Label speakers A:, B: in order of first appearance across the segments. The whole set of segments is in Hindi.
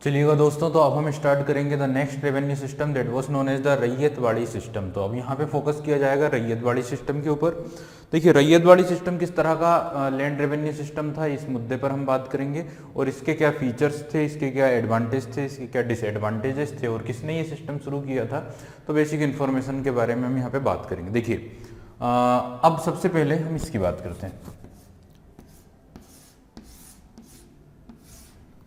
A: चलिएगा दोस्तों, तो अब हम स्टार्ट करेंगे the next revenue system that was known as the Ryotwari system. तो अब यहाँ पे फोकस किया जाएगा रैयतवाड़ी सिस्टम के ऊपर। देखिए, रैयतवाड़ी सिस्टम किस तरह का लैंड रेवेन्यू सिस्टम था, इस मुद्दे पर हम बात करेंगे और इसके क्या फीचर्स थे, इसके क्या एडवांटेज थे, इसके क्या डिसएडवांटेजेस थे और किसने ये सिस्टम शुरू किया था। तो बेसिक इन्फॉर्मेशन के बारे में हम यहाँ पे बात करेंगे। देखिए, अब सबसे पहले हम इसकी बात करते हैं।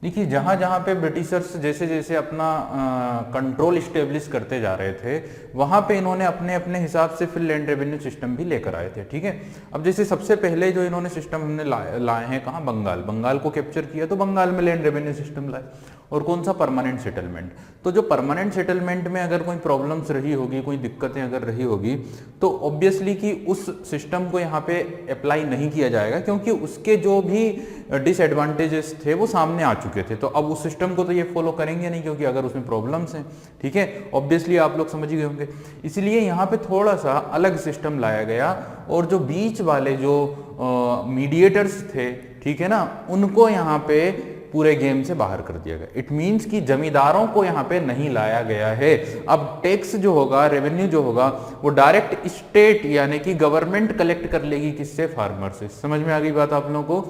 A: देखिए, जहाँ जहाँ पे ब्रिटिशर्स जैसे जैसे अपना कंट्रोल इस्टेब्लिश करते जा रहे थे, वहाँ पे इन्होंने अपने अपने हिसाब से फिर लैंड रेवेन्यू सिस्टम भी लेकर आए थे। ठीक है, अब जैसे सबसे पहले जो इन्होंने सिस्टम हमने लाए हैं कहाँ, बंगाल को कैप्चर किया तो बंगाल में लैंड रेवेन्यू सिस्टम लाए। और कौन सा, परमानेंट सेटलमेंट। तो जो परमानेंट सेटलमेंट में अगर कोई प्रॉब्लम्स रही होगी, कोई दिक्कतें अगर रही होगी, तो ऑब्वियसली कि उस सिस्टम को यहाँ पे अप्लाई नहीं किया जाएगा, क्योंकि उसके जो भी डिसएडवांटेजेस थे वो सामने आ चुके थे। तो अब उस सिस्टम को तो ये फॉलो करेंगे नहीं, क्योंकि अगर उसमें प्रॉब्लम्स हैं, ठीक है, ऑब्वियसली आप लोग समझ गए होंगे। इसलिए यहाँ पे थोड़ा सा अलग सिस्टम लाया गया और जो बीच वाले जो मीडिएटर्स थे, ठीक है ना, उनको यहाँ पे पूरे गेम से बाहर कर दिया गया। इट मींस कि जमींदारों को यहाँ पे नहीं लाया गया है। अब टैक्स जो होगा, रेवेन्यू जो होगा, वो डायरेक्ट स्टेट यानी कि गवर्नमेंट कलेक्ट कर लेगी। किससे, फार्मर से। समझ में आ गई बात आप लोगों को।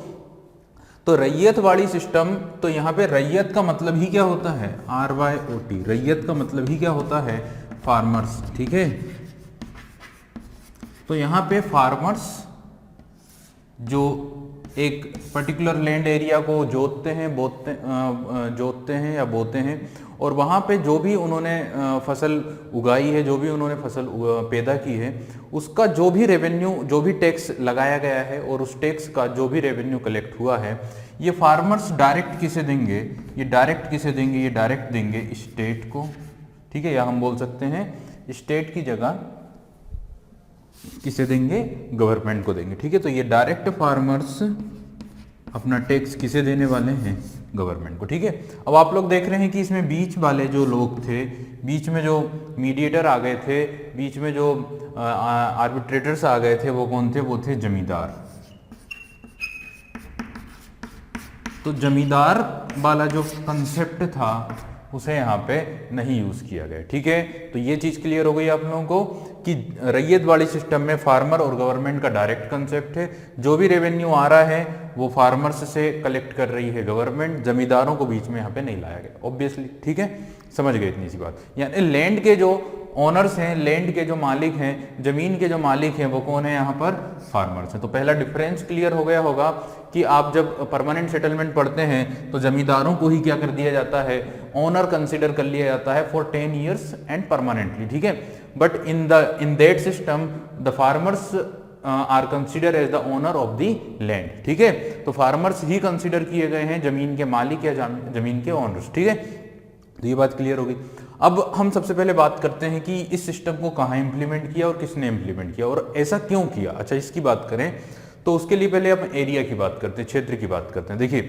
A: तो रैयतवाड़ी सिस्टम, तो यहाँ पे रैयत का मतलब ही क्या होता है, RYOT। रैयत का मतलब ही क्या होता है, फार्मर्स। ठीक है, तो यहाँ पे फार्मर्स जो एक पर्टिकुलर लैंड एरिया को जोतते हैं या बोते हैं, और वहाँ पे जो भी उन्होंने फसल उगाई है, जो भी उन्होंने फसल पैदा की है, उसका जो भी रेवेन्यू, जो भी टैक्स लगाया गया है और उस टैक्स का जो भी रेवेन्यू कलेक्ट हुआ है, ये फार्मर्स डायरेक्ट किसे देंगे, ये डायरेक्ट देंगे स्टेट को। ठीक है, या हम बोल सकते हैं स्टेट की जगह किसे देंगे, गवर्नमेंट को देंगे। ठीक है, तो ये डायरेक्ट फार्मर्स अपना टैक्स किसे देने वाले हैं, गवर्नमेंट को। ठीक है, अब आप लोग देख रहे हैं कि इसमें बीच वाले जो लोग थे, बीच में जो मीडिएटर आ गए थे, बीच में जो आर्बिट्रेटर्स आ गए थे, वो कौन थे, वो थे जमींदार। तो जमींदार वाला जो कंसेप्ट था उसे यहाँ पे नहीं यूज किया गया। ठीक है, तो ये चीज क्लियर हो गई आप लोगों को कि रैयत वाली सिस्टम में फार्मर और गवर्नमेंट का डायरेक्ट कंसेप्ट है। जो भी रेवेन्यू आ रहा है वो फार्मर्स से कलेक्ट कर रही है गवर्नमेंट, जमींदारों को बीच में यहाँ पे नहीं लाया गया, ऑब्वियसली। ठीक है, समझ गए इतनी सी बात। यानी लैंड के जो ओनर्स हैं, लैंड के जो मालिक हैं, जमीन के जो मालिक हैं, वो कौन है, यहाँ पर फार्मर्स हैं। तो पहला डिफरेंस क्लियर हो गया होगा कि आप जब परमानेंट सेटलमेंट पढ़ते हैं तो जमींदारों को ही क्या कर दिया जाता है, ओनर कंसिडर कर लिया जाता है फॉर 10 years एंड परमानेंटली। ठीक है, but in that system the farmers are consider as the owner of the land. ठीक है, तो फार्मर्स ही कंसिडर किए गए हैं, जमीन के मालिक या जमीन के ओनर्स। ठीक है, तो ये बात क्लियर हो गई। अब हम सबसे पहले बात करते हैं कि इस सिस्टम को कहाँ इंप्लीमेंट किया और किसने इंप्लीमेंट किया और ऐसा क्यों किया। अच्छा, इसकी बात करें तो उसके लिए पहले हम एरिया की बात करते हैं, क्षेत्र की बात करते हैं। देखिए,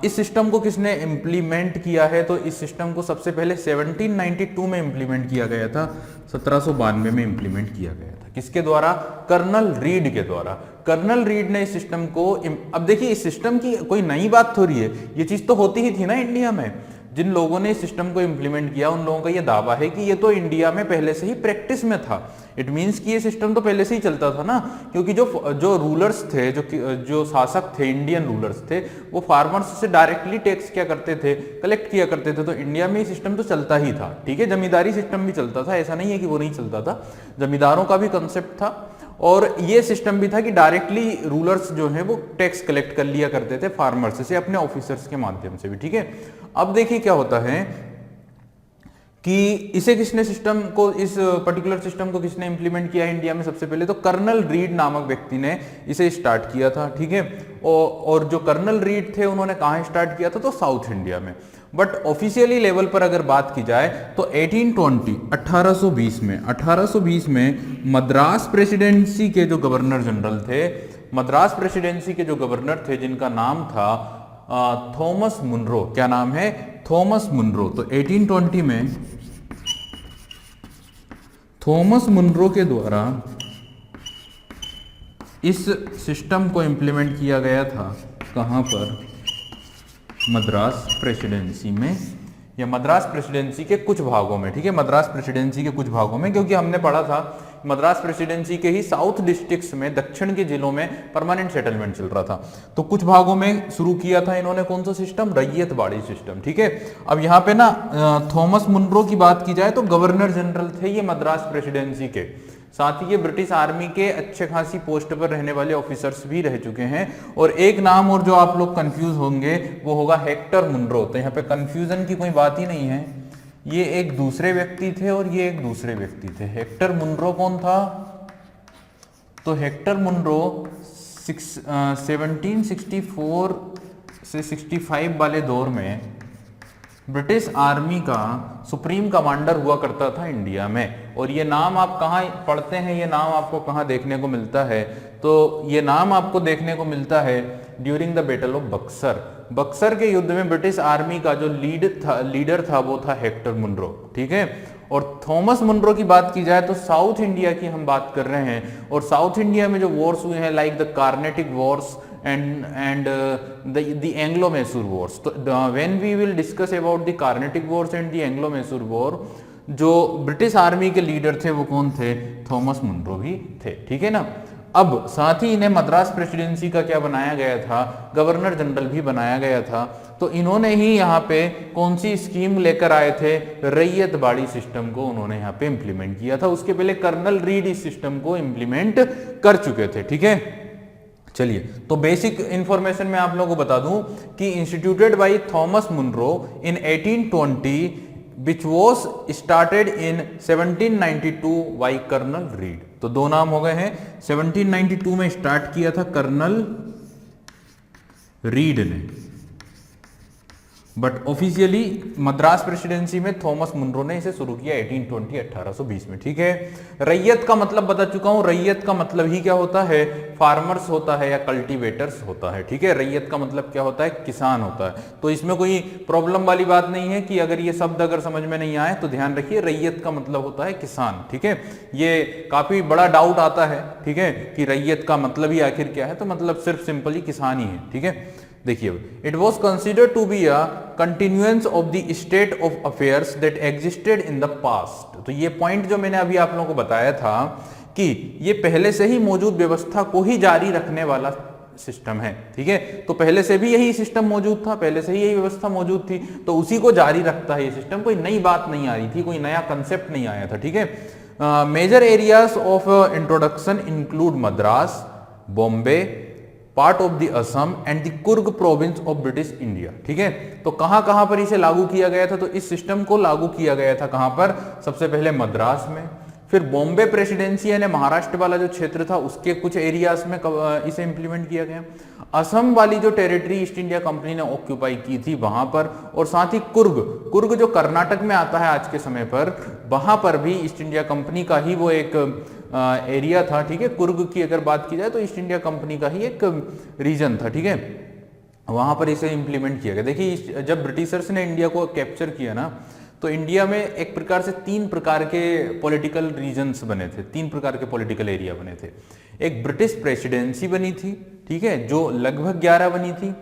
A: इस सिस्टम को किसने इंप्लीमेंट किया है, तो इस सिस्टम को सबसे पहले 1792 में इंप्लीमेंट किया गया था, 1792 में इंप्लीमेंट किया गया था। किसके द्वारा, कर्नल रीड के द्वारा। कर्नल रीड ने इस सिस्टम को, अब देखिए इस सिस्टम की कोई नई बात थोड़ी है, ये चीज तो होती ही थी ना इंडिया में। जिन लोगों ने इस सिस्टम को इंप्लीमेंट किया उन लोगों का ये दावा है कि ये तो इंडिया में पहले से ही प्रैक्टिस में था। इट मींस कि ये सिस्टम तो पहले से ही चलता था ना, क्योंकि जो रूलर्स थे, जो शासक थे, इंडियन रूलर्स थे, वो फार्मर्स से डायरेक्टली टैक्स क्या करते थे, कलेक्ट किया करते थे। तो इंडिया में ये सिस्टम तो चलता ही था। ठीक है, जमींदारी सिस्टम भी चलता था, ऐसा नहीं है कि वो नहीं चलता था, जमींदारों का भी कंसेप्ट था। और ये सिस्टम भी था कि डायरेक्टली रूलर्स जो है वो टैक्स कलेक्ट कर लिया करते थे फार्मर्स से, अपने ऑफिसर्स के माध्यम से भी। ठीक है, अब देखिए क्या होता है कि इसे किसने, सिस्टम को, इस पर्टिकुलर सिस्टम को किसने इंप्लीमेंट किया इंडिया में सबसे पहले, तो कर्नल रीड नामक व्यक्ति ने इसे स्टार्ट किया था। ठीक है, और जो कर्नल रीड थे उन्होंने कहाँ स्टार्ट किया था, तो साउथ इंडिया में। बट ऑफिशियली लेवल पर अगर बात की जाए तो 1820 में मद्रास प्रेसिडेंसी के जो गवर्नर जनरल थे, मद्रास प्रेसिडेंसी के जो गवर्नर थे जिनका नाम था थॉमस मुनरो। क्या नाम है, थॉमस मुनरो। तो 1820 में थॉमस मुनरो के द्वारा इस सिस्टम को इंप्लीमेंट किया गया था। कहां पर, मद्रास प्रेसिडेंसी में या मद्रास प्रेसिडेंसी के कुछ भागों में, ठीक है, मद्रास प्रेसिडेंसी के कुछ भागों में, क्योंकि हमने पढ़ा था मद्रास प्रेसिडेंसी के ही साउथ डिस्ट्रिक्ट्स में, दक्षिण के जिलों में परमानेंट सेटलमेंट चल रहा था। तो कुछ भागों में शुरू किया था इन्होंने कौन सा सिस्टम, रैयतवाड़ी सिस्टम, ठीक है। अब यहाँ पे ना थॉमस मुनरो की बात की जाए तो गवर्नर जनरल थे ये मद्रास प्रेसिडेंसी के, साथ ही ये ब्रिटिश आर्मी के अच्छे खासी पोस्ट पर रहने वाले ऑफिसर्स भी रह चुके हैं। और एक नाम और जो आप लोग कंफ्यूज होंगे वो होगा हेक्टर मुनरो। तो यहाँ पे कंफ्यूजन की कोई बात ही नहीं है, ये एक दूसरे व्यक्ति थे और ये एक दूसरे व्यक्ति थे। हेक्टर मुनरो कौन था, तो हेक्टर मुनरो 1764 से 65 वाले दौर में ब्रिटिश आर्मी का सुप्रीम कमांडर हुआ करता था इंडिया में। और ये नाम आप कहाँ पढ़ते हैं, ये नाम आपको कहाँ देखने को मिलता है, तो ये नाम आपको देखने को मिलता है during the battle of Buxar. Buxar के युद्ध में ब्रिटिश आर्मी का जो लीडर था वो था हेक्टर मुनरो, ठीक है। और थॉमस मुनरो की बात की जाए तो साउथ इंडिया की हम बात कर रहे हैं, और साउथ इंडिया में जो वॉर्स हुए हैं like the Carnatic Wars and the Anglo-Mysore wars. तो when we will discuss about the Carnatic wars and the Anglo-Mysore war, जो ब्रिटिश आर्मी के लीडर थे वो कौन थे, थॉमस मुनरो भी थे, ठीक है ना। अब साथ ही इन्हें मद्रास प्रेसिडेंसी का क्या बनाया गया था, गवर्नर जनरल भी बनाया गया था। तो इन्होंने ही यहाँ पे कौन सी स्कीम लेकर आए थे, रैयतवाड़ी सिस्टम को उन्होंने यहाँ पे इंप्लीमेंट किया था। उसके पहले कर्नल रीड इस सिस्टम को इंप्लीमेंट कर चुके थे, ठीक है। चलिए, तो बेसिक इंफॉर्मेशन मैं आप लोगों को बता दूं कि instituted by Thomas Munro in 1820 which was started in 1792 by colonel Reid. तो दो नाम हो गए हैं, 1792 में स्टार्ट किया था कर्नल रीड ने, बट ऑफिशियली मद्रास प्रेसिडेंसी में थॉमस मुनरो ने इसे शुरू किया 1820 में, ठीक है। रैयत का मतलब बता चुका हूं, रैयत का मतलब ही क्या होता है, फार्मर्स होता है या कल्टीवेटर्स होता है, ठीक है। रैयत का मतलब क्या होता है, किसान होता है। तो इसमें कोई प्रॉब्लम वाली बात नहीं है कि अगर ये शब्द अगर समझ में नहीं आए तो ध्यान रखिए, रैयत का मतलब होता है किसान, ठीक है। ये काफी बड़ा डाउट आता है, ठीक है, कि रैयत का मतलब ही आखिर क्या है, तो मतलब सिर्फ सिंपली किसान ही है, ठीक है। देखिए, it was considered to be a continuance of the state of affairs that existed in the past. तो ये पॉइंट जो मैंने अभी आप लोगों को बताया था कि ये पहले से ही मौजूद व्यवस्था को ही जारी रखने वाला सिस्टम है, ठीक है। तो पहले से भी यही सिस्टम मौजूद था, पहले से ही यही व्यवस्था मौजूद थी, तो उसी को जारी रखता है ये सिस्टम। कोई नई बात नहीं आ रही थी, कोई नया कंसेप्ट नहीं आया था, ठीक है। Major areas of introduction include Madras, Bombay, part of the Assam and the Coorg province of British India, ठीक है। तो कहां कहां पर इसे लागू किया गया था, तो इस सिस्टम को लागू किया गया था कहां पर, सबसे पहले मद्रास में, फिर बॉम्बे प्रेसिडेंसी यानी महाराष्ट्र वाला जो क्षेत्र था उसके कुछ एरियाज में इसे इंप्लीमेंट किया गया। असम वाली जो टेरिटरी ईस्ट इंडिया कंपनी ने ऑक्यूपाई की थी वहां पर, और साथ ही कुर्ग जो कर्नाटक में आता है आज के समय पर, वहां पर भी ईस्ट इंडिया कंपनी का ही वो एक एरिया था, ठीक है। कुर्ग की अगर बात की जाए तो ईस्ट इंडिया कंपनी का ही एक रीजन था, ठीक है। वहां पर इसे इंप्लीमेंट किया गया। देखिए, जब ब्रिटिशर्स ने इंडिया को कैप्चर किया ना, तो इंडिया में एक प्रकार से तीन प्रकार के पॉलिटिकल रीजन्स बने थे, तीन प्रकार के पॉलिटिकल एरिया बने थे। एक ब्रिटिश प्रेसिडेंसी बनी थी, ठीक है, जो लगभग 11 बनी थी।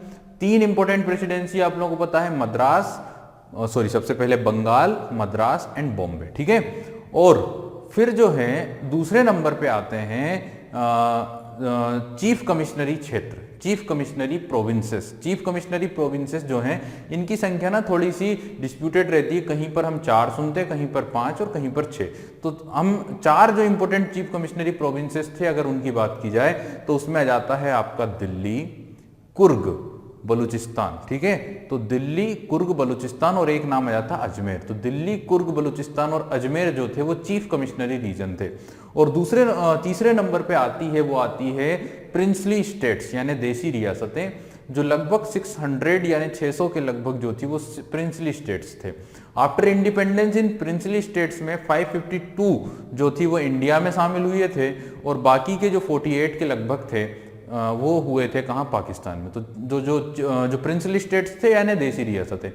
A: तीन इंपॉर्टेंट प्रेसिडेंसी आप लोगों को पता है, मद्रास, सबसे पहले बंगाल, मद्रास एंड बॉम्बे, ठीक है। और फिर जो है दूसरे नंबर पे आते हैं चीफ कमिश्नरी क्षेत्र, चीफ कमिश्नरी प्रोविंसेस। चीफ कमिश्नरी प्रोविंसेस जो हैं इनकी संख्या ना थोड़ी सी डिस्प्यूटेड रहती है, कहीं पर हम 4 सुनते हैं, कहीं पर 5 और कहीं पर 6। तो हम 4 जो इंपॉर्टेंट चीफ कमिश्नरी प्रोविंसेस थे अगर उनकी बात की जाए तो उसमें आ जाता है आपका दिल्ली, कुर्ग, बलूचिस्तान, ठीक है। तो दिल्ली, कुर्ग, बलूचिस्तान और एक नाम आ जाता अजमेर। तो दिल्ली, कुर्ग, बलूचिस्तान और अजमेर जो थे वो चीफ कमिश्नरी रीजन थे। और तीसरे नंबर पे आती है प्रिंसली स्टेट्स यानी देसी रियासतें, जो लगभग 600 यानी 600 के लगभग जो थी वो प्रिंसली स्टेट्स थे। After independence in princely states में 552 जो थी वो इंडिया में शामिल हुए थे, और बाकी के जो 48 के लगभग थे वो हुए थे कहाँ, पाकिस्तान में। तो जो प्रिंसली स्टेट्स थे यानी देसी रियासतें,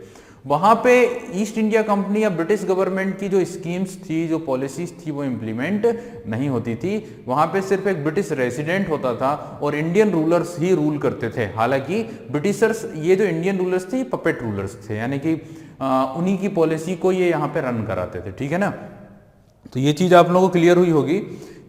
A: वहां पे ईस्ट इंडिया कंपनी या ब्रिटिश गवर्नमेंट की जो स्कीम्स थी, जो पॉलिसीज थी, वो इंप्लीमेंट नहीं होती थी। वहां पे सिर्फ एक ब्रिटिश रेसिडेंट होता था और इंडियन रूलर्स ही रूल करते थे। हालांकि ब्रिटिशर्स, ये जो इंडियन रूलर्स थे, ये पपेट रूलर्स थे, यानी कि उन्हीं की पॉलिसी को ये यहाँ पे रन कराते थे, ठीक है ना। तो ये चीज आप लोगों को क्लियर हुई होगी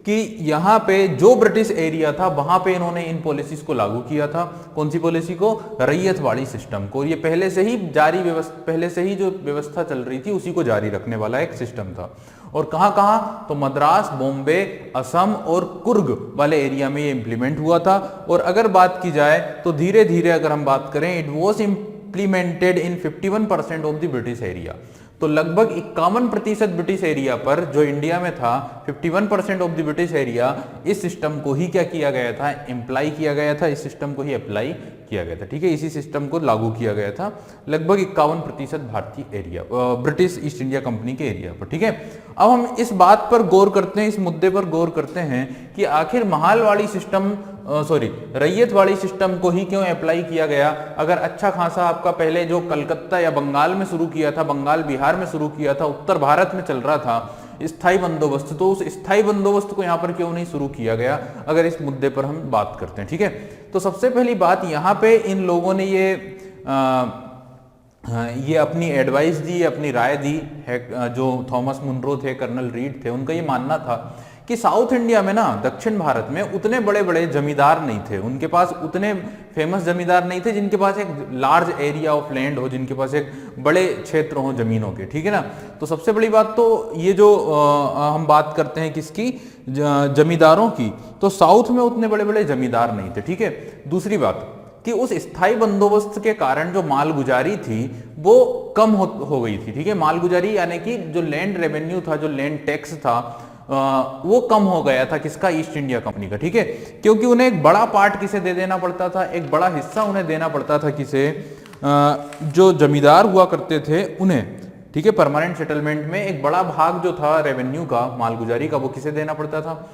A: कि यहाँ पे जो ब्रिटिश एरिया था वहां पे इन्होंने इन पॉलिसीज को लागू किया था। कौन सी पॉलिसी को? रैयतवाड़ी सिस्टम को। ये पहले से ही पहले से ही जो व्यवस्था चल रही थी उसी को जारी रखने वाला एक सिस्टम था। और कहां कहां? तो मद्रास, बॉम्बे, असम और कुर्ग वाले एरिया में ये इंप्लीमेंट हुआ था। और अगर बात की जाए तो धीरे धीरे अगर हम बात करें, it was implemented in 51% of the British area. तो लगभग 51% ब्रिटिश एरिया पर, जो इंडिया में था, 51% ऑफ द ब्रिटिश एरिया, इस सिस्टम को ही क्या किया गया था? इम्प्लाई किया गया था, इस सिस्टम को ही अप्लाई किया गया था, ठीक है। इसी सिस्टम को लागू किया गया था लगभग 51% भारतीय area, British east India company के एरिया पर, ठीक है। अब हम इस बात पर गौर करते हैं, इस मुद्दे पर गौर करते हैं कि आखिर महालवाड़ी सिस्टम, रैयतवाड़ी सिस्टम को ही क्यों अप्लाई किया गया। अगर अच्छा खासा आपका पहले जो कलकत्ता या बंगाल में शुरू किया था, बंगाल बिहार में शुरू किया था, उत्तर भारत में चल रहा था स्थायी बंदोबस्त, तो उस स्थायी बंदोबस्त को यहाँ पर क्यों नहीं शुरू किया गया, अगर इस मुद्दे पर हम बात करते हैं, ठीक है। तो सबसे पहली बात, यहाँ पे इन लोगों ने ये अपनी एडवाइस दी, अपनी राय दी है। जो थॉमस मुनरो थे, कर्नल रीड थे, उनका ये मानना था कि साउथ इंडिया में ना, दक्षिण भारत में उतने बड़े बड़े जमींदार नहीं थे, उनके पास उतने फेमस जमींदार नहीं थे जिनके पास एक लार्ज एरिया ऑफ लैंड हो, जिनके पास एक बड़े क्षेत्र हो जमीनों के, ठीक है ना। तो सबसे बड़ी बात तो ये जो हम बात करते हैं किसकी, जमींदारों की, तो साउथ में उतने बड़े बड़े जमींदार नहीं थे, ठीक है। दूसरी बात कि उस स्थायी बंदोबस्त के कारण जो मालगुजारी थी वो कम हो गई थी, ठीक है। मालगुजारी यानी कि जो लैंड रेवेन्यू था, जो लैंड टैक्स था, वो कम हो गया था, किसका? ईस्ट इंडिया कंपनी का, ठीक है। क्योंकि उन्हें एक बड़ा पार्ट किसे दे देना पड़ता था, एक बड़ा हिस्सा उन्हें देना पड़ता था, किसे? जो जमींदार हुआ करते थे उन्हें, ठीक है। परमानेंट सेटलमेंट में एक बड़ा भाग जो था रेवेन्यू का, मालगुजारी का, वो किसे देना पड़ता था?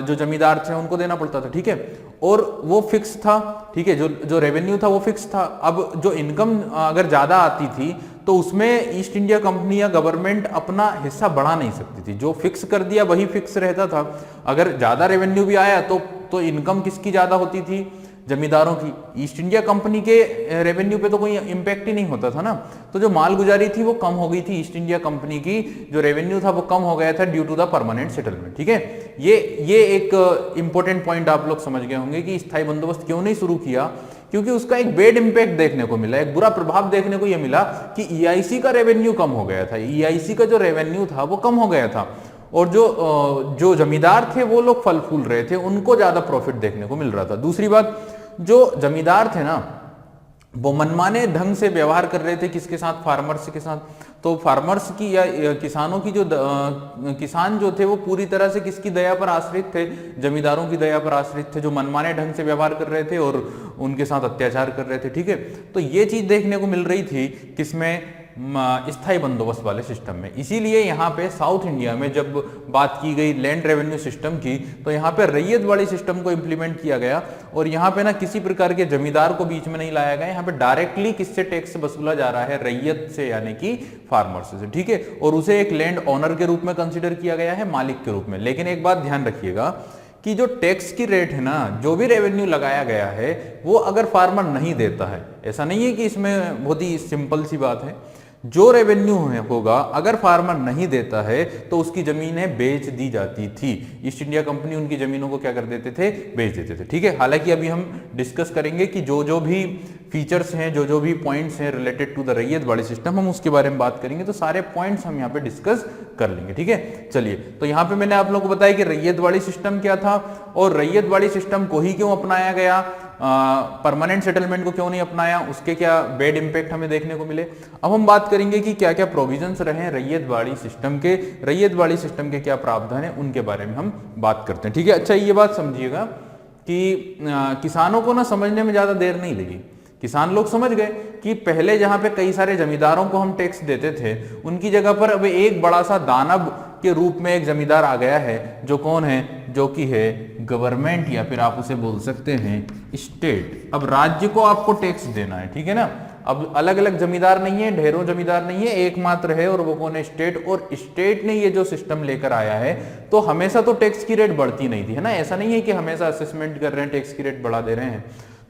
A: जो जमींदार थे उनको देना पड़ता था, ठीक है। और वो फिक्स था, ठीक है। जो रेवेन्यू था वो फिक्स था। अब जो इनकम अगर ज्यादा आती थी तो उसमें ईस्ट इंडिया कंपनी या गवर्नमेंट अपना हिस्सा बढ़ा नहीं सकती थी। जो फिक्स कर दिया वही फिक्स रहता था। अगर ज्यादा रेवेन्यू भी आया तो इनकम किसकी ज्यादा होती थी? जमींदारों की। ईस्ट इंडिया कंपनी के रेवेन्यू पे तो कोई इंपैक्ट ही नहीं होता था ना। तो जो मालगुजारी थी वो कम हो गई थी, ईस्ट इंडिया कंपनी की जो रेवेन्यू था वो कम हो गया था due to the permanent settlement, ठीक है। ये एक इंपॉर्टेंट पॉइंट आप लोग समझ गए होंगे कि स्थायी बंदोबस्त क्यों नहीं शुरू किया, क्योंकि उसका एक बैड इंपैक्ट देखने को मिला, एक बुरा प्रभाव देखने को यह मिला कि ईआईसी का रेवेन्यू कम हो गया था। ईआईसी का जो रेवेन्यू था वो कम हो गया था और जो जमींदार थे वो लोग फल फूल रहे थे, उनको ज्यादा प्रॉफिट देखने को मिल रहा था। दूसरी बात, जो जमींदार थे ना वो मनमाने ढंग से व्यवहार कर रहे थे, किसके साथ? फार्मर्स के साथ। तो फार्मर्स की या किसानों की किसान जो थे वो पूरी तरह से किसकी दया पर आश्रित थे? जमींदारों की दया पर आश्रित थे, जो मनमाने ढंग से व्यवहार कर रहे थे और उनके साथ अत्याचार कर रहे थे, ठीक है। तो ये चीज देखने को मिल रही थी किसमें? स्थायी बंदोबस्त वाले सिस्टम में। इसीलिए यहाँ पे साउथ इंडिया में जब बात की गई लैंड रेवेन्यू सिस्टम की, तो यहाँ पे रैयत वाली सिस्टम को इंप्लीमेंट किया गया और यहाँ पे ना किसी प्रकार के जमींदार को बीच में नहीं लाया गया। यहाँ पे डायरेक्टली किससे टैक्स वसूला जा रहा है? रैयत से, यानी कि फार्मर्स से, ठीक है। और उसे एक लैंड ऑनर के रूप में कंसिडर किया गया है, मालिक के रूप में। लेकिन एक बात ध्यान रखिएगा कि जो टैक्स की रेट है ना, जो भी रेवेन्यू लगाया गया है वो अगर फार्मर नहीं देता है, ऐसा नहीं है कि इसमें बहुत ही सिंपल सी बात है, जो रेवेन्यू होगा अगर फार्मर नहीं देता है तो उसकी जमीनें बेच दी जाती थी। ईस्ट इंडिया कंपनी उनकी जमीनों को क्या कर देते थे? बेच देते थे, ठीक है। हालांकि अभी हम डिस्कस करेंगे कि जो भी फीचर्स हैं, जो भी पॉइंट्स हैं रिलेटेड टू द रैयत वाली सिस्टम, हम उसके बारे में बात करेंगे। तो सारे पॉइंट्स हम यहाँ पे डिस्कस कर लेंगे, ठीक है। चलिए, तो यहाँ पे मैंने आप लोगों को बताया कि रैयत वाली सिस्टम क्या था और रैयत वाली सिस्टम को ही क्यों अपनाया गया, परमानेंट सेटलमेंट को क्यों नहीं अपनाया, उसके क्या बैड इंपैक्ट हमें देखने को मिले। अब हम बात करेंगे कि क्या क्या प्रोविजंस रहे रैयत वाड़ी सिस्टम के, रैयत वाड़ी सिस्टम के क्या प्रावधान है, उनके बारे में हम बात करते हैं, ठीक है। अच्छा, ये बात समझिएगा कि किसानों को ना समझने में ज्यादा देर नहीं लगी। किसान लोग समझ गए कि पहले जहां पे कई सारे जमींदारों को हम टैक्स देते थे, उनकी जगह पर अब एक बड़ा सा दानव के रूप में एक जमींदार आ गया है, जो कौन है? जो कि है गवर्नमेंट, या फिर आप उसे बोल सकते हैं स्टेट। अब राज्य को आपको टैक्स देना है, ठीक है ना। अब अलग अलग जमींदार नहीं है, ढेरों जमींदार नहीं है, एकमात्र है और वो कौन है? स्टेट। और स्टेट ने ये जो सिस्टम लेकर आया है तो हमेशा तो टैक्स की रेट बढ़ती नहीं थी, है ना, ऐसा नहीं है कि हमेशा असेसमेंट कर रहे हैं टैक्स की रेट बढ़ा दे रहे हैं।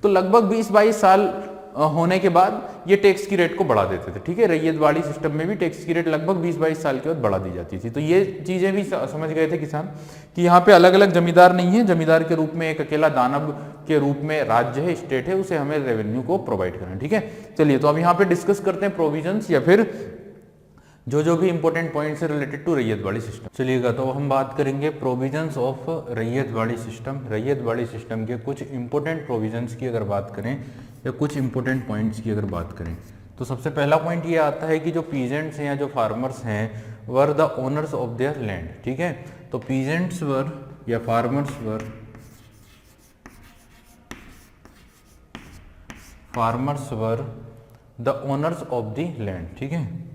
A: तो लगभग 20-22 साल होने के बाद ये टैक्स की रेट को बढ़ा देते थे, ठीक है। रैयतवाड़ी सिस्टम में भी टैक्स की रेट लगभग 20-22 साल के बाद बढ़ा दी जाती थी। तो ये चीजें भी समझ गए थे किसान कि यहाँ पे अलग अलग जमींदार नहीं है, जमींदार के रूप में एक अकेला दानव के रूप में राज्य है, स्टेट है, उसे हमें रेवेन्यू को प्रोवाइड करना है, ठीक है। चलिए तो अब यहाँ पे डिस्कस करते हैं प्रोविजंस या फिर जो भी इंपॉर्टेंट पॉइंट्स है रिलेटेड टू रैयतवाड़ी सिस्टम। चलिएगा तो हम बात करेंगे provisions of Ryotwari system. Ryotwari system के कुछ इंपॉर्टेंट प्रोविजंस की अगर बात करें या कुछ इंपॉर्टेंट पॉइंट्स की अगर बात करें तो सबसे पहला पॉइंट ये आता है कि जो पीजेंट्स हैं या जो फार्मर्स हैं were the owners of their land, ठीक है। तो पीजेंट्स वर या farmers were the owners of the land, ठीक है।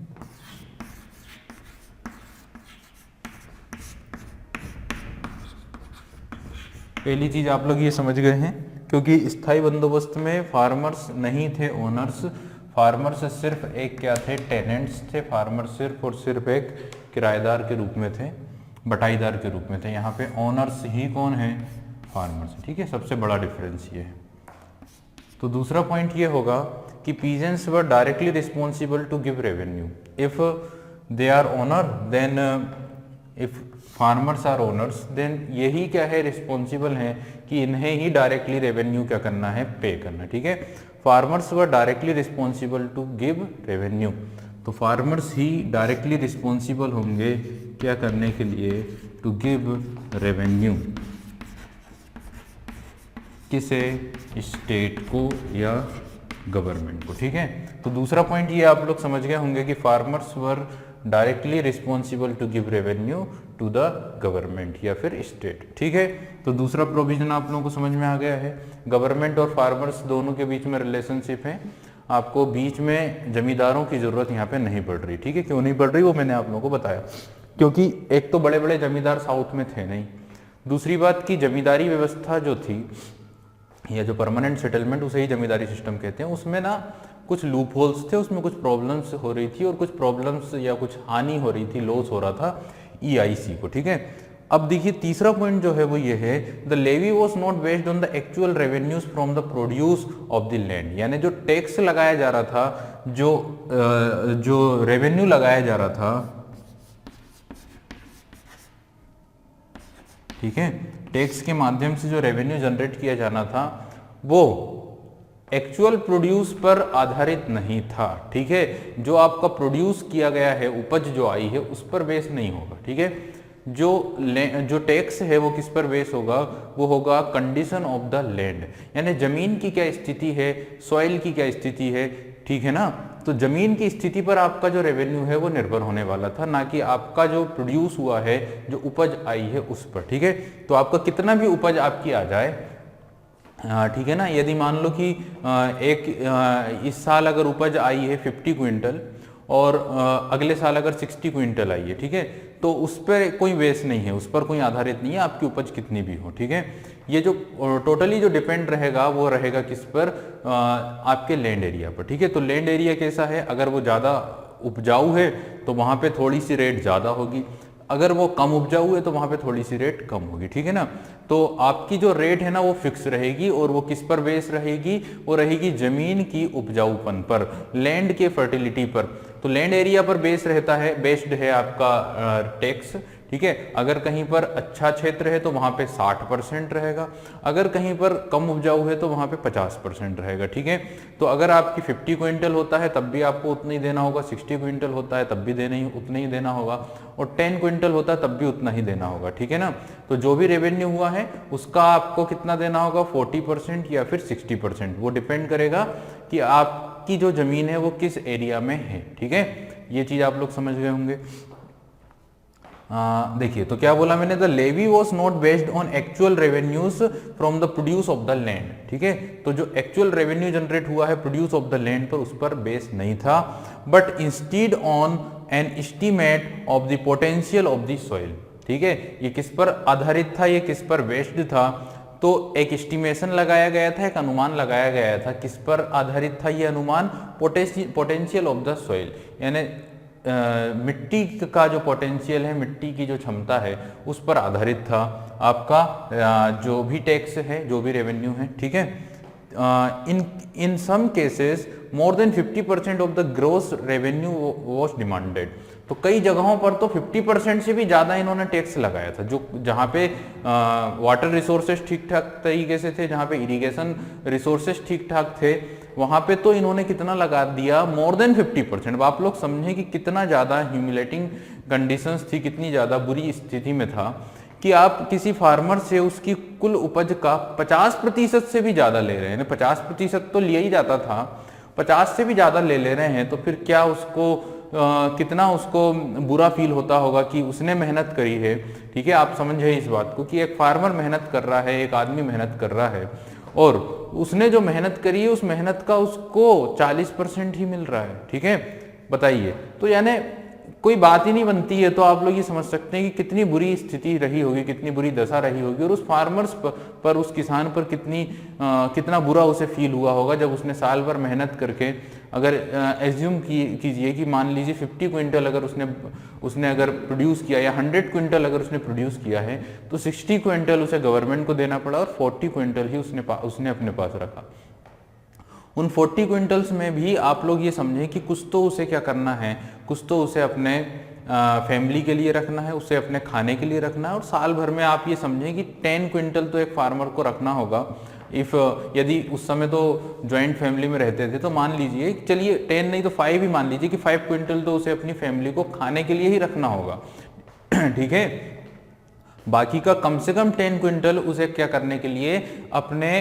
A: पहली चीज आप लोग ये समझ गए हैं, क्योंकि स्थायी बंदोबस्त में फार्मर्स नहीं थे ओनर्स, फार्मर्स सिर्फ एक क्या थे? टेनेंट्स थे। फार्मर्स सिर्फ और सिर्फ एक किराएदार के रूप में थे, बटाईदार के रूप में थे। यहाँ पे ओनर्स ही कौन है? फार्मर्स, ठीक है। सबसे बड़ा डिफरेंस ये है। तो दूसरा पॉइंट ये होगा कि peasants were directly responsible to give revenue if they are owner, then if farmers are owners, then यही क्या है? रिस्पॉन्सिबल हैं कि इन्हें ही डायरेक्टली रेवेन्यू क्या करना है? पे करना, ठीक है। Farmers were directly responsible to give revenue, तो फार्मर्स ही डायरेक्टली रिस्पॉन्सिबल होंगे क्या करने के लिए? To give revenue. किसे? स्टेट को या गवर्नमेंट को, ठीक है। तो दूसरा पॉइंट ये आप लोग समझ गए होंगे कि farmers were directly responsible to give revenue to the government या फिर स्टेट, ठीक है। तो दूसरा प्रोविजन आप लोगों को समझ में आ गया है। गवर्नमेंट और फार्मर्स दोनों के बीच में रिलेशनशिप है, आपको बीच में जमींदारों की जरूरत यहाँ पे नहीं पड़ रही, ठीक है। क्यों नहीं पड़ रही वो मैंने आप लोगों को बताया, क्योंकि एक तो बड़े बड़े जमींदार साउथ में थे नहीं, दूसरी बात की जमींदारी व्यवस्था जो थी या जो परमानेंट सेटलमेंट उसे ही जमींदारी सिस्टम कहते हैं, उसमें ना कुछ लूप होल्स थे, उसमें कुछ प्रॉब्लम्स हो रही थी और कुछ प्रॉब्लम्स या कुछ हानि हो रही थी, लॉस हो रहा था EIC को, ठीक है। अब देखिए तीसरा पॉइंट जो है वो ये है, the levy was not based on the actual revenues from the produce of the land, यानी जो टैक्स लगाया जा रहा था, जो रेवेन्यू लगाया जा रहा था, ठीक है, टैक्स के माध्यम से जो रेवेन्यू जनरेट किया जाना था वो एक्चुअल प्रोड्यूस पर आधारित नहीं था, ठीक है। जो आपका प्रोड्यूस किया गया है, उपज जो आई है उस पर बेस नहीं होगा, ठीक है। जो टैक्स है वो किस पर बेस होगा? वो होगा कंडीशन ऑफ द लैंड, यानी जमीन की क्या स्थिति है, सॉइल की क्या स्थिति है, ठीक है ना। तो जमीन की स्थिति पर आपका जो रेवेन्यू है वो निर्भर होने वाला था, ना कि आपका जो प्रोड्यूस हुआ है, जो उपज आई है उस पर, ठीक है। तो आपका कितना भी उपज आपकी आ जाए, ठीक है ना, यदि मान लो कि इस साल अगर उपज आई है 50 क्विंटल और अगले साल अगर 60 क्विंटल आई है, ठीक है, तो उस पर कोई बेस नहीं है, उस पर कोई आधारित नहीं है आपकी उपज कितनी भी हो, ठीक है। ये जो टोटली जो डिपेंड रहेगा वो रहेगा किस पर? आपके लैंड एरिया पर, ठीक है। तो लैंड एरिया कैसा है? अगर वो ज़्यादा उपजाऊ है तो वहाँ पे थोड़ी सी रेट ज़्यादा होगी, अगर वो कम उपजाऊ है तो वहाँ पे थोड़ी सी रेट कम होगी, ठीक है ना। तो आपकी जो रेट है ना वो फिक्स रहेगी और वो किस पर बेस रहेगी? वो रहेगी जमीन की उपजाऊपन पर, लैंड के फर्टिलिटी पर। तो लैंड एरिया पर बेस रहता है, बेस्ड है आपका टैक्स, ठीक है। अगर कहीं पर अच्छा क्षेत्र है तो वहाँ पे 60% रहेगा, अगर कहीं पर कम उपजाऊ है तो वहाँ पे 50% रहेगा, ठीक है। तो अगर आपकी 50 क्विंटल होता है तब भी आपको उतना ही देना होगा, 60 क्विंटल होता है तब भी उतना ही देना होगा, और 10 क्विंटल होता है तब भी उतना ही देना होगा, ठीक है ना। तो जो भी रेवेन्यू हुआ है उसका आपको कितना देना होगा? 40% या फिर 60%, वो डिपेंड करेगा कि आपकी जो जमीन है वो किस एरिया में है, ठीक है। ये चीज आप लोग समझ गए होंगे। देखिए तो क्या बोला मैंने? The levy was not based on actual revenues from the produce of the land, ठीक है। तो जो एक्चुअल रेवेन्यू जनरेट हुआ है प्रोड्यूस ऑफ द लैंड पर, उस पर बेस नहीं था, but instead on an estimate of the potential of the soil, ठीक है। ये किस पर आधारित था? ये किस पर बेस्ड था? तो एक एस्टिमेशन लगाया गया था, एक अनुमान लगाया गया था। किस पर आधारित था ये अनुमान? पोटेंशियल ऑफ द सॉइल, यानी मिट्टी का जो पोटेंशियल है, मिट्टी की जो क्षमता है, उस पर आधारित था आपका जो भी टैक्स है, जो भी रेवेन्यू है, ठीक है। In some cases more than 50% of the gross revenue was demanded. तो कई जगहों पर तो 50% से भी ज़्यादा इन्होंने टैक्स लगाया था। जो जहाँ पे वाटर रिसोर्सेज ठीक ठाक तरीके से थे, जहाँ पे इरिगेशन रिसोर्सेज ठीक ठाक थे, वहाँ पे तो इन्होंने कितना लगा दिया? मोर देन 50%। अब आप लोग समझें कि कितना ज़्यादा ह्यूमिलेटिंग कंडीशंस थी, कितनी ज़्यादा बुरी स्थिति में था कि आप किसी फार्मर से उसकी कुल उपज का 50% से भी ज़्यादा ले रहे हैं। 50% तो लिया ही जाता था, 50 से भी ज़्यादा ले रहे हैं, तो फिर क्या उसको कितना उसको बुरा फील होता होगा कि उसने मेहनत करी है, ठीक है। आप समझे इस बात को कि एक फार्मर मेहनत कर रहा है, एक आदमी मेहनत कर रहा है, और उसने जो मेहनत करी है उस मेहनत का उसको 40% ही मिल रहा है, ठीक है। बताइए, तो यानी कोई बात ही नहीं बनती है। तो आप लोग ये समझ सकते हैं कि कितनी बुरी स्थिति रही होगी, कितनी बुरी दशा रही होगी, और उस फार्मर्स पर उस किसान पर कितना बुरा उसे फील हुआ होगा जब उसने साल भर मेहनत करके, अगर एज्यूम कीजिए कि मान लीजिए 50 क्विंटल अगर उसने अगर प्रोड्यूस किया, या 100 क्विंटल अगर उसने प्रोड्यूस किया है, तो 60 क्विंटल उसे गवर्नमेंट को देना पड़ा और 40 क्विंटल ही उसने अपने पास रखा। उन 40 क्विंटल्स में भी आप लोग ये समझें कि कुछ तो उसे क्या करना है, कुछ तो उसे अपने फैमिली के लिए रखना है, उसे अपने खाने के लिए रखना है। और साल भर में आप ये समझें कि 10 क्विंटल तो एक फार्मर को रखना होगा। यदि उस समय तो जॉइंट फैमिली में रहते थे, तो मान लीजिए, चलिए 10 नहीं तो 5 ही मान लीजिए कि 5 क्विंटल तो उसे अपनी फैमिली को खाने के लिए ही रखना होगा, ठीक है। बाकी का कम से कम 10 क्विंटल उसे क्या करने के लिए, अपने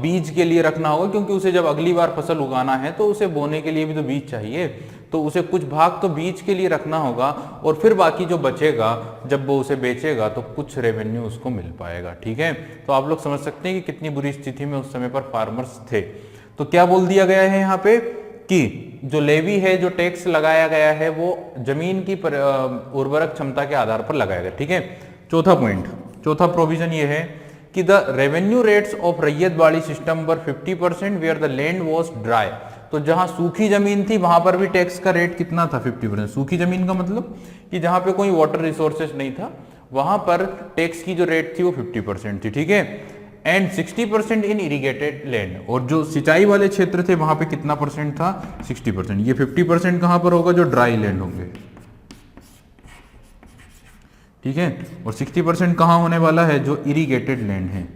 A: बीज के लिए रखना होगा, क्योंकि उसे जब अगली बार फसल उगाना है तो उसे बोने के लिए भी तो बीज चाहिए। तो उसे कुछ भाग तो बीज के लिए रखना होगा, और फिर बाकी जो बचेगा जब वो उसे बेचेगा तो कुछ रेवेन्यू उसको मिल पाएगा, ठीक है। तो आप लोग समझ सकते हैं कि कितनी बुरी स्थिति में उस समय पर फार्मर्स थे। तो क्या बोल दिया गया है यहाँ पे कि जो लेवी है, जो टैक्स लगाया गया है, वो जमीन की उर्वरक क्षमता के आधार पर लगाया गया, ठीक है। चौथा पॉइंट, चौथा प्रोविजन ये है कि the revenue rates of Ryotwari system were 50% where the land was dry. तो जहां सूखी जमीन थी वहां पर भी टैक्स का रेट कितना था? 50%। सूखी जमीन का मतलब कि जहां पे कोई वाटर रिसोर्सेज नहीं था, वहां पर टैक्स की जो रेट थी वो 50% थी, ठीक है। एंड 60% इन इरिगेटेड लैंड, और जो सिंचाई वाले क्षेत्र थे वहां पे कितना परसेंट था? 60%। ये 50% कहां पर होगा? जो ड्राई लैंड होंगे, ठीक है। और 60% कहां होने वाला है? जो इरिगेटेड लैंड है।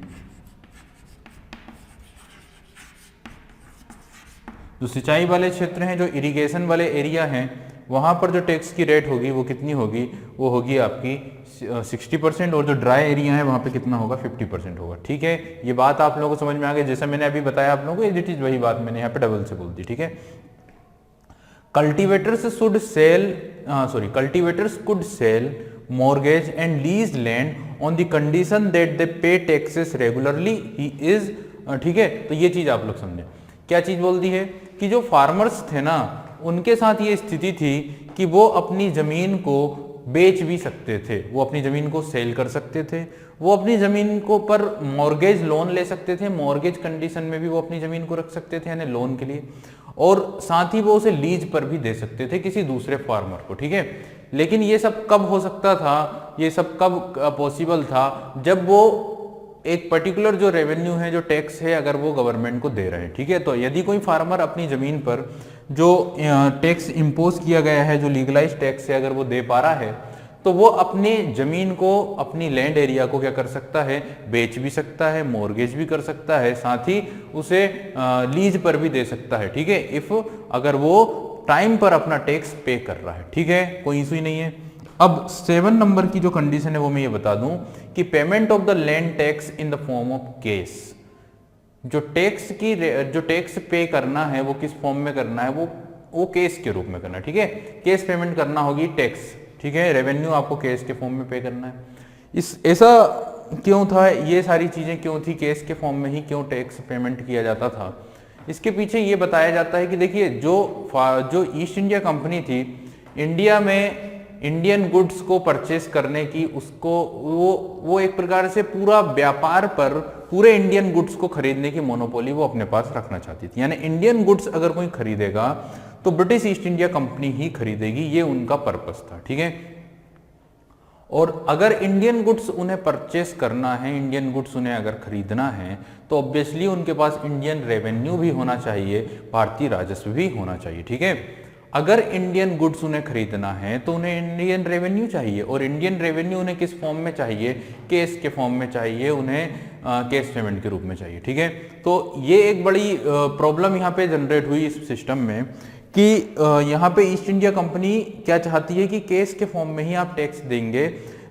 A: जो सिंचाई वाले क्षेत्र हैं, जो इरिगेशन वाले एरिया हैं, वहां पर जो टैक्स की रेट होगी वो कितनी होगी? वो होगी आपकी 60%, और जो ड्राई एरिया है वहां पे कितना होगा? 50% होगा, ठीक है। ये बात आप लोगों को समझ में आ गई? जैसा मैंने अभी बताया आप लोगों को, इट इज वही बात मैंने यहाँ पे डबल से बोल दी, ठीक है। Cultivators could sell mortgage and lease land on the condition that they pay taxes regularly he is, ठीक है। तो ये चीज आप लोग समझे, क्या चीज बोल दी है कि जो फार्मर्स थे ना, उनके साथ ये स्थिति थी कि वो अपनी जमीन को बेच भी सकते थे, वो अपनी जमीन को सेल कर सकते थे, वो अपनी जमीन को पर मॉर्गेज लोन ले सकते थे, मॉर्गेज कंडीशन में भी वो अपनी जमीन को रख सकते थे, यानी लोन के लिए, और साथ ही वो उसे लीज पर भी दे सकते थे किसी दूसरे फार्मर को, ठीक है। लेकिन ये सब कब हो सकता था, ये सब कब पॉसिबल था? जब वो एक पर्टिकुलर जो रेवेन्यू है, जो टैक्स है, अगर वो गवर्नमेंट को दे रहे हैं, ठीक है। तो यदि कोई फार्मर अपनी जमीन पर जो टैक्स इम्पोज किया गया है, जो लीगलाइज टैक्स है, अगर वो दे पा रहा है, तो वो अपनी जमीन को, अपनी लैंड एरिया को क्या कर सकता है? बेच भी सकता है, मॉर्गेज भी कर सकता है, साथ ही उसे लीज पर भी दे सकता है, ठीक है, इफ अगर वो टाइम पर अपना टैक्स पे कर रहा है, ठीक है, कोई इशू ही नहीं है। अब 7 नंबर की जो कंडीशन है वो मैं ये बता दूं कि payment of the land tax in the form of cash. जो टैक्स पे करना है वो किस फॉर्म में करना है? वो कैश के रूप में करना है, ठीक है। कैश पेमेंट करना होगी टैक्स, ठीक है। रेवेन्यू आपको कैश के फॉर्म में पे करना है। ऐसा क्यों था? ये सारी चीजें क्यों थी? कैश के फॉर्म में ही क्यों टैक्स पेमेंट किया जाता था? इसके पीछे ये बताया जाता है कि देखिए, जो ईस्ट इंडिया कंपनी थी, इंडिया में इंडियन गुड्स को परचेस करने की उसको वो एक प्रकार से पूरा व्यापार पर पूरे इंडियन गुड्स को खरीदने की मोनोपोली वो अपने पास रखना चाहती थी। यानी इंडियन गुड्स अगर कोई खरीदेगा तो ब्रिटिश ईस्ट इंडिया कंपनी ही खरीदेगी, ये उनका पर्पस था। ठीक है, और अगर इंडियन गुड्स उन्हें परचेस करना है, इंडियन गुड्स उन्हें अगर खरीदना है, तो ऑब्वियसली उनके पास इंडियन रेवेन्यू भी होना चाहिए, भारतीय राजस्व भी होना चाहिए। ठीक है, अगर इंडियन गुड्स उन्हें खरीदना है तो उन्हें इंडियन रेवेन्यू चाहिए, और इंडियन रेवेन्यू उन्हें किस फॉर्म में चाहिए? कैश के फॉर्म में चाहिए, उन्हें कैश पेमेंट के रूप में चाहिए। ठीक है, तो ये एक बड़ी प्रॉब्लम यहाँ पे जनरेट हुई इस सिस्टम में कि यहाँ पे ईस्ट इंडिया कंपनी क्या चाहती है कि कैश के फॉर्म में ही आप टैक्स देंगे,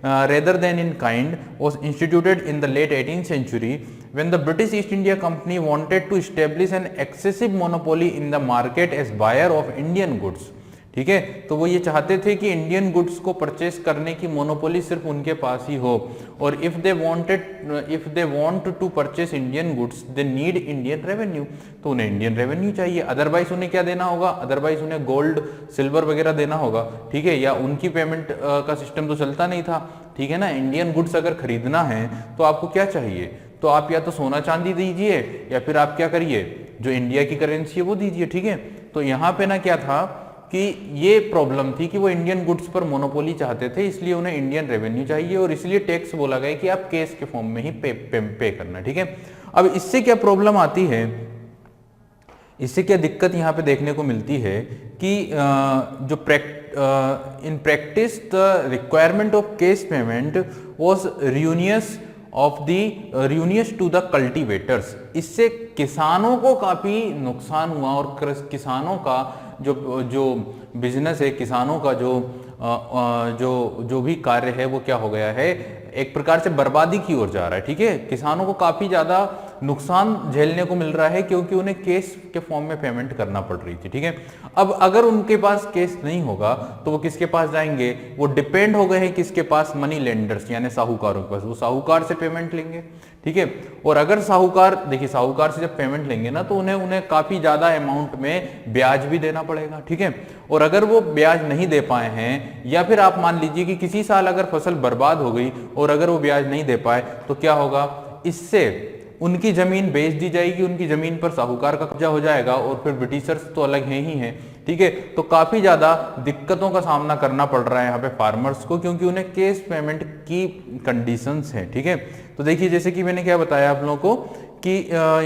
A: rather than in kind, was instituted in the late 18th century when the British East India Company wanted to establish an excessive monopoly in the market as buyer of Indian goods। ठीक है, तो वो ये चाहते थे कि इंडियन गुड्स को परचेस करने की मोनोपोली सिर्फ उनके पास ही हो, और if they want to purchase Indian goods they need Indian revenue, तो उन्हें इंडियन रेवेन्यू चाहिए। अदरवाइज उन्हें क्या देना होगा? अदरवाइज उन्हें गोल्ड सिल्वर वगैरह देना होगा। ठीक है, या उनकी पेमेंट का सिस्टम तो चलता नहीं था। ठीक है ना, इंडियन गुड्स अगर खरीदना है तो आपको क्या चाहिए? तो आप या तो सोना चांदी दीजिए, या फिर आप क्या करिए, जो इंडिया की करेंसी है वो दीजिए। ठीक है, तो यहाँ पे ना क्या था कि ये प्रॉब्लम थी कि वो इंडियन गुड्स पर मोनोपोली चाहते थे, इसलिए उन्हें इंडियन रेवेन्यू चाहिए, और इसलिए टैक्स बोला गया कि आप कैश के फॉर्म में ही पे करना। ठीक है, अब इससे क्या प्रॉब्लम आती है, इससे क्या दिक्कत यहाँ पे देखने को मिलती है कि जो in practice the requirement of cash payment was ruinous to the cultivators. इससे किसानों को काफी नुकसान हुआ, और किसानों का जो बिजनेस है, किसानों का जो भी कार्य है वो क्या हो गया है, एक प्रकार से बर्बादी की ओर जा रहा है। ठीक है, किसानों को काफी ज्यादा नुकसान झेलने को मिल रहा है क्योंकि उन्हें कैश के फॉर्म में पेमेंट करना पड़ रही थी। ठीक है, अब अगर उनके पास कैश नहीं होगा तो वो किसके पास जाएंगे? वो डिपेंड हो गए हैं किसके पास? मनी लेंडर्स यानी साहूकारों के पास। वो साहूकार से पेमेंट लेंगे। ठीक है, और अगर साहूकार, देखिए साहूकार से जब पेमेंट लेंगे ना तो उन्हें काफी ज्यादा अमाउंट में ब्याज भी देना पड़ेगा। ठीक है, और अगर वो ब्याज नहीं दे पाए हैं, या फिर आप मान लीजिए कि किसी साल अगर फसल बर्बाद हो गई और अगर वो ब्याज नहीं दे पाए, तो क्या होगा? इससे उनकी जमीन बेच दी जाएगी, उनकी जमीन पर साहूकार का कब्जा हो जाएगा, और फिर ब्रिटिशर्स तो अलग हैं ही हैं। ठीक है, तो काफी ज्यादा दिक्कतों का सामना करना पड़ रहा है यहाँ पे फार्मर्स को, क्योंकि उन्हें कैश पेमेंट की कंडीशंस हैं। ठीक है, तो देखिए जैसे कि मैंने क्या बताया आप लोगों को कि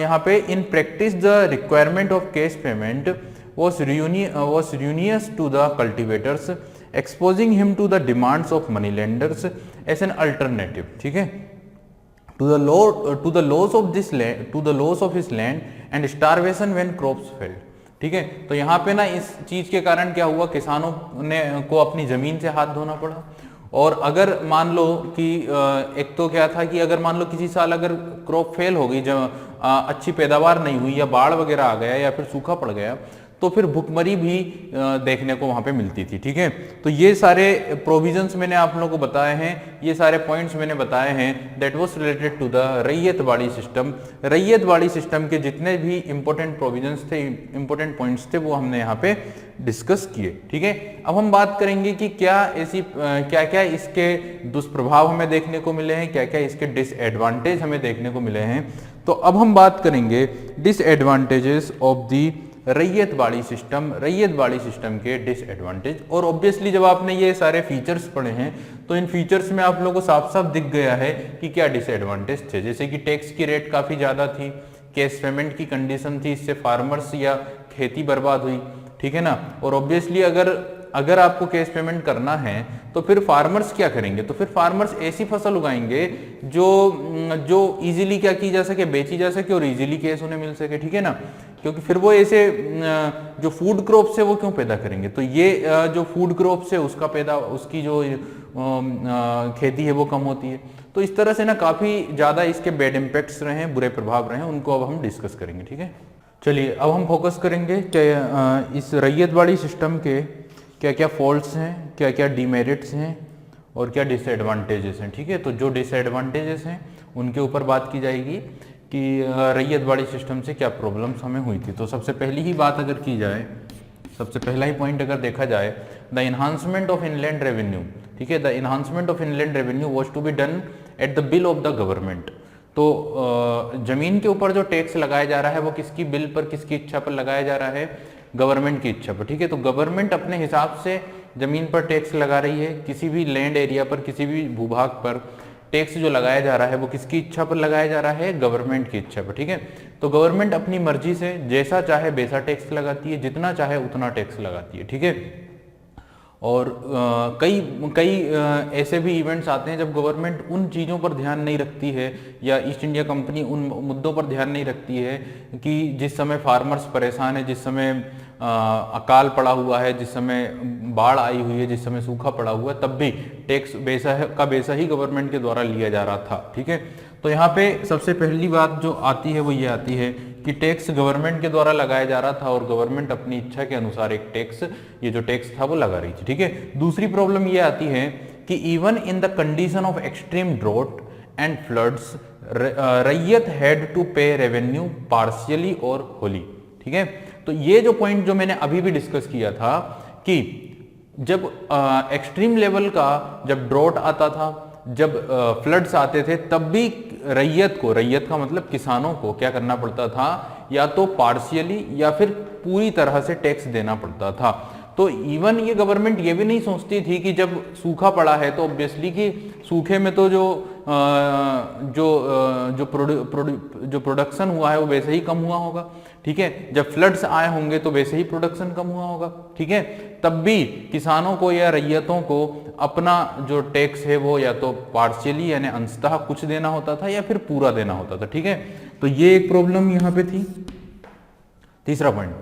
A: यहाँ पे इन practice the requirement of cash payment was ruinous to the cultivators, exposing him to the demands of moneylenders as an alternative। ठीक है, to the loss of his land and starvation when crops failed। ठीक है, तो यहाँ पे ना इस चीज के कारण क्या हुआ, किसानों को अपनी जमीन से हाथ धोना पड़ा। और अगर मान लो कि एक तो क्या था कि अगर मान लो किसी साल अगर क्रॉप फेल हो गई, जब अच्छी पैदावार नहीं हुई, या बाढ़ वगैरह आ गया, या फिर सूखा पड़ गया, तो फिर भुखमरी भी देखने को वहां पे मिलती थी। ठीक है, तो ये सारे प्रोविजंस मैंने आप लोगों को बताए हैं, ये सारे पॉइंट्स मैंने बताए हैं, that was related to the Ryotwari system. Ryotwari system के जितने भी इंपॉर्टेंट प्रोविजंस थे, इंपॉर्टेंट पॉइंट्स थे, वो हमने यहाँ पे डिस्कस किए। ठीक है, अब हम बात करेंगे कि क्या क्या इसके दुष्प्रभाव हमें देखने को मिले हैं, क्या क्या इसके डिसएडवांटेज हमें देखने को मिले हैं। तो अब हम बात करेंगे disadvantages of the ryotwari system के डिसएडवांटेज। और ऑब्वियसली जब आपने ये सारे फीचर्स पढ़े हैं तो इन फीचर्स में आप लोगों को साफ साफ दिख गया है कि क्या डिसएडवांटेज थे। जैसे कि टैक्स की रेट काफी ज्यादा थी, कैश पेमेंट की कंडीशन थी, इससे फार्मर्स या खेती बर्बाद हुई। ठीक है ना, और ऑब्वियसली अगर आपको कैश पेमेंट करना है तो फिर फार्मर्स क्या करेंगे? तो फिर फार्मर्स ऐसी फसल उगाएंगे जो इजीली क्या की जा सके, बेची जा सके, और इजीली कैश उन्हें मिल सके। ठीक है ना, क्योंकि फिर वो ऐसे जो फूड क्रॉप्स है वो क्यों पैदा करेंगे? तो ये जो फूड क्रॉप्स है उसकी जो खेती है वो कम होती है। तो इस तरह से ना काफी ज्यादा इसके बैड इम्पैक्ट्स रहे हैं, बुरे प्रभाव रहे हैं, उनको अब हम डिस्कस करेंगे। ठीक है, चलिए अब हम फोकस करेंगे इस रैयतवाड़ी सिस्टम के क्या क्या फॉल्ट्स हैं, क्या क्या डिमेरिट्स हैं, और क्या डिसएडवांटेजेस हैं। ठीक है, तो जो डिसएडवांटेजेस हैं उनके ऊपर बात की जाएगी कि रैयतवाड़ी सिस्टम से क्या प्रॉब्लम्स हमें हुई थी। तो सबसे पहली ही बात अगर की जाए, सबसे पहला ही पॉइंट अगर देखा जाए the enhancement of inland revenue, ठीक है, the enhancement of inland revenue was to be done at the will of the government. तो जमीन के ऊपर जो टैक्स लगाया जा रहा है वो किसकी बिल पर, किसकी इच्छा पर लगाया जा रहा है, गवर्नमेंट की इच्छा पर, ठीक है। तो गवर्नमेंट अपने हिसाब से जमीन पर टैक्स लगा रही है, किसी भी लैंड एरिया पर, किसी भी भूभाग पर टैक्स जो लगाया जा रहा है वो किसकी इच्छा पर लगाया जा रहा है, गवर्नमेंट की इच्छा पर, ठीक है। तो गवर्नमेंट अपनी मर्जी से जैसा चाहे वैसा टैक्स लगाती है, जितना चाहे उतना टैक्स लगाती है, ठीक है। और कई ऐसे भी इवेंट्स आते हैं जब गवर्नमेंट उन चीज़ों पर ध्यान नहीं रखती है या ईस्ट इंडिया कंपनी उन मुद्दों पर ध्यान नहीं रखती है कि जिस समय फार्मर्स परेशान है, जिस समय अकाल पड़ा हुआ है, जिस समय बाढ़ आई हुई है, जिस समय सूखा पड़ा हुआ है, तब भी टैक्स वैसा ही गवर्नमेंट के द्वारा लिया जा रहा था, ठीक है। तो यहाँ पे सबसे पहली बात जो आती है वो ये आती है कि टैक्स गवर्नमेंट के द्वारा लगाया जा रहा था और गवर्नमेंट अपनी इच्छा के अनुसार एक टैक्स, ये जो टैक्स था वो लगा रही थी, ठीक है। दूसरी प्रॉब्लम ये आती है कि even in the condition of extreme drought and floods ryot had to pay revenue partially और होली, ठीक है। तो ये जो पॉइंट जो मैंने अभी भी डिस्कस किया था कि जब एक्सट्रीम लेवल का जब ड्रॉट आता था, जब फ्लड्स आते थे, तब भी रैयत का मतलब किसानों को क्या करना पड़ता था, या तो पार्शियली या फिर पूरी तरह से टैक्स देना पड़ता था। तो इवन ये गवर्नमेंट ये भी नहीं सोचती थी कि जब सूखा पड़ा है तो ऑब्वियसली कि सूखे में तो जो प्रोडक्शन हुआ है वो वैसे ही कम हुआ होगा, ठीक है। जब फ्लड्स आए होंगे तो वैसे ही प्रोडक्शन कम हुआ होगा, ठीक है। तब भी किसानों को या रैयतों को अपना जो टैक्स है वो या तो पार्शियली यानी अंशतः कुछ देना होता था या फिर पूरा देना होता था, ठीक है। तो ये एक प्रॉब्लम यहाँ पे थी। तीसरा पॉइंट,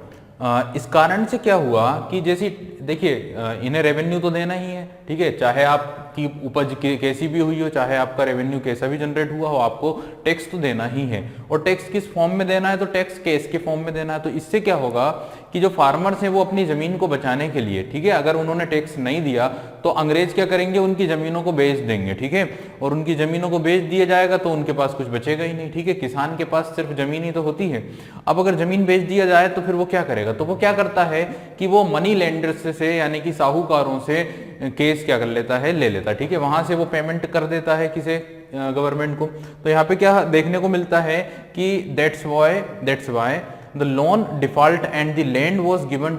A: इस कारण से क्या हुआ कि जैसे देखिए इन्हें रेवेन्यू तो देना ही है, ठीक है, चाहे आपकी उपज कैसी भी हुई हो, चाहे आपका रेवेन्यू कैसा भी जनरेट हुआ हो, आपको टैक्स तो देना ही है। और टैक्स किस फॉर्म में देना है, तो टैक्स केस के फॉर्म में देना है। तो इससे क्या होगा कि जो फार्मर्स हैं वो अपनी जमीन को बचाने के लिए, ठीक है, अगर उन्होंने टैक्स नहीं दिया तो अंग्रेज क्या करेंगे, उनकी जमीनों को बेच देंगे, ठीक है। और उनकी जमीनों को बेच दिया जाएगा तो उनके पास कुछ बचेगा ही नहीं, ठीक है। किसान के पास सिर्फ जमीन ही तो होती है। अब अगर जमीन बेच दिया जाए तो फिर वो क्या करेगा, तो वो क्या करता है कि वो मनी लेंडर्स से यानी कि साहूकारों से केस क्या कर लेता है, ले लेता है, ठीक है। वहां से वो पेमेंट कर देता है किसे, गवर्नमेंट को। तो यहाँ पे क्या देखने को मिलता है कि that's why the loan default and the land was given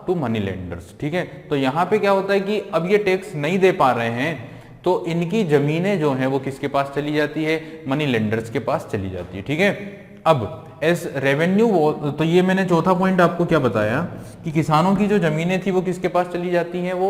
A: to money lenders, ठीक है। तो यहाँ पे क्या होता है कि अब ये टैक्स नहीं दे पा रहे हैं तो इनकी जमीनें जो हैं वो किसके पास चली जाती है, मनी लेंडर्स के पास चली जाती है, ठीक है। अब एस रेवेन्यू, तो ये मैंने चौथा पॉइंट आपको क्या बताया कि किसानों की जो जमीनें थी वो किसके पास चली जाती हैं, वो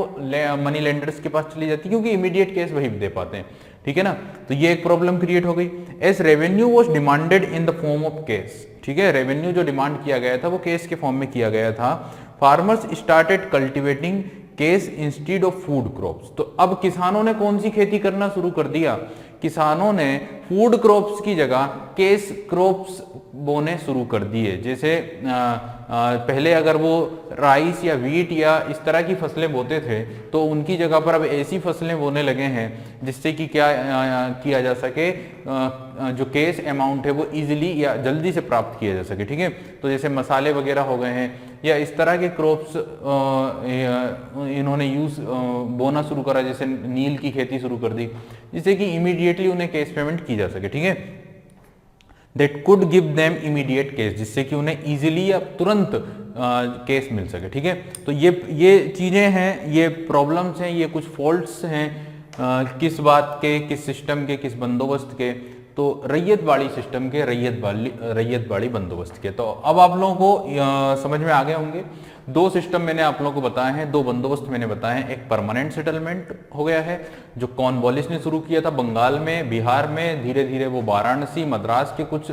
A: मनी लेंडर्स के पास चली जाती है, क्योंकि इमीडिएट केस वही दे पाते हैं, ठीक है ना। तो ये एक प्रॉब्लम क्रिएट हो गई। S revenue was demanded in the form of case, ठीक है। रेवेन्यू जो डिमांड किया गया था वो केस के फॉर्म में किया गया था। Farmers started cultivating case instead of food crops. तो अब किसानों ने कौन सी खेती करना शुरू कर दिया, किसानों ने फूड क्रॉप्स की जगह केस क्रॉप्स बोने शुरू कर दिए। जैसे पहले अगर वो राइस या व्हीट या इस तरह की फसलें बोते थे तो उनकी जगह पर अब ऐसी फसलें बोने लगे हैं जिससे कि क्या किया जा सके, जो केस अमाउंट है वो इजीली या जल्दी से प्राप्त किया जा सके, ठीक है। तो जैसे मसाले वगैरह हो गए हैं या इस तरह के क्रॉप्स इन्होंने बोना शुरू करा, जैसे नील की खेती शुरू कर दी, जिससे कि इमीडिएटली उन्हें केस पेमेंट की जा सके, ठीक है। That could give them immediate case, जिससे कि उन्हें इजीली या तुरंत केस मिल सके, ठीक है। तो ये चीजें हैं, ये प्रॉब्लम्स हैं, ये कुछ फॉल्ट्स हैं किस बात के, किस सिस्टम के, किस बंदोबस्त के, तो रैयतवाड़ी सिस्टम के, रैयतवाड़ी बंदोबस्त के। तो अब आप लोगों को समझ में आ गए होंगे, दो सिस्टम मैंने आप लोगों को बताए हैं, दो बंदोबस्त मैंने बताए हैं। एक परमानेंट सेटलमेंट हो गया है जो कॉर्नवालिस ने शुरू किया था बंगाल में, बिहार में, धीरे धीरे वो वाराणसी, मद्रास के कुछ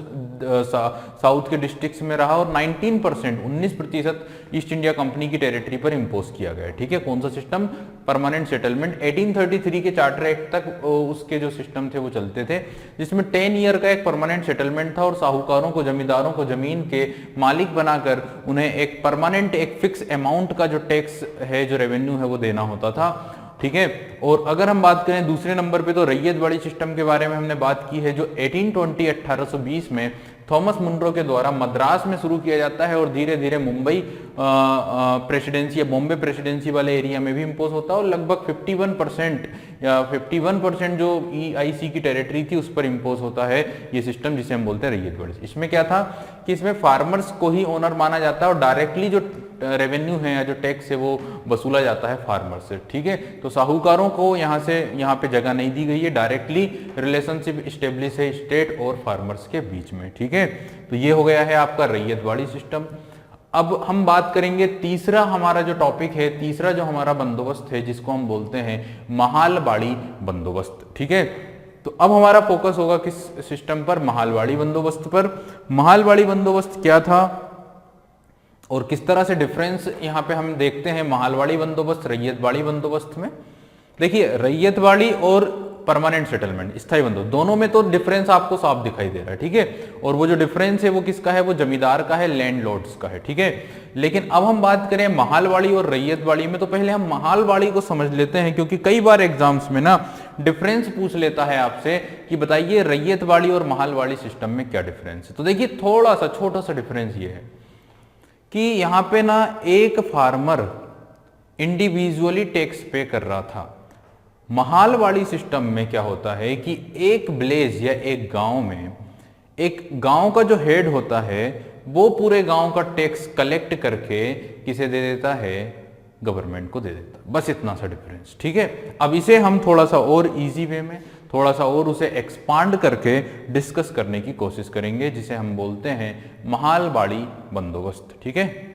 A: साउथ के डिस्ट्रिक्ट्स में रहा, और 19% ईस्ट इंडिया कंपनी की टेरिटरी पर इम्पोज किया गया, ठीक है। कौन सा सिस्टम, परमानेंट सेटलमेंट। 1833 के चार्टर एक्ट तक उसके जो सिस्टम थे वो चलते थे, जिसमें 10 ईयर का एक परमानेंट सेटलमेंट था और साहूकारों को, जमींदारों को जमीन के मालिक बनाकर उन्हें एक परमानेंट, एक फिक्स अमाउंट का जो टैक्स है, जो रेवेन्यू है वो देना होता था। ठीक है। और अगर हम बात करें दूसरे नंबर पे तो रैयतवाड़ी सिस्टम के बारे में हमने बात की है, जो 1820 में थॉमस मुनरो के द्वारा मद्रास में शुरू किया जाता है और धीरे धीरे मुंबई प्रेसिडेंसी या बॉम्बे प्रेसिडेंसी वाले एरिया में भी इम्पोज होता है और लगभग 51% जो EIC की टेरिटरी थी उस पर इम्पोज होता है ये सिस्टम, जिसे हम बोलते हैं रैयतवाड़ी। इसमें क्या था कि इसमें फार्मर्स को ही ओनर माना जाता है और डायरेक्टली जो रेवेन्यू है या जो टैक्स है वो वसूला जाता है फार्मर से, ठीक है। तो साहूकारों को यहाँ पे जगह नहीं दी गई है, डायरेक्टली रिलेशनशिप स्टेब्लिश है स्टेट और फार्मर्स के बीच में, ठीक है। तो ये हो गया है आपका रैयतवाड़ी सिस्टम। अब हम बात करेंगे तीसरा हमारा जो टॉपिक है, तीसरा जो हमारा बंदोबस्त है जिसको हम बोलते हैं महालवाड़ी बंदोबस्त, ठीक है। तो अब हमारा फोकस होगा किस सिस्टम पर, महालवाड़ी बंदोबस्त पर। महालवाड़ी बंदोबस्त क्या था और किस तरह से डिफरेंस यहाँ पे हम देखते हैं महालवाड़ी बंदोबस्त रैयतवाड़ी बंदोबस्त में। देखिए रैयतवाड़ी और परमानेंट सेटलमेंट, स्थायी बंदोबस्त, दोनों में तो डिफरेंस आपको साफ दिखाई दे रहा है, ठीक है। और वो जो डिफरेंस है वो किसका है, वो जमींदार का है, लैंडलॉर्ड्स का है, ठीक है। लेकिन अब हम बात करें महालवाड़ी और रैयतवाड़ी में, तो पहले हम महालवाड़ी को समझ लेते हैं, क्योंकि कई बार एग्जाम्स में ना डिफरेंस पूछ लेता है आपसे कि बताइए रैयतवाड़ी और महालवाड़ी सिस्टम में क्या डिफरेंस है। तो देखिए थोड़ा सा छोटा सा डिफरेंस ये है कि यहाँ पे ना एक फार्मर इंडिविजुअली टैक्स पे कर रहा था। महालवाड़ी सिस्टम में क्या होता है कि एक विलेज या एक गांव में एक गांव का जो हेड होता है वो पूरे गांव का टैक्स कलेक्ट करके किसे दे देता है, गवर्नमेंट को दे देता, बस इतना सा डिफरेंस, ठीक है। अब इसे हम थोड़ा सा और इजी वे में, थोड़ा सा और उसे एक्सपांड करके डिस्कस करने की कोशिश करेंगे, जिसे हम बोलते हैं महालवाड़ी बंदोबस्त, ठीक है।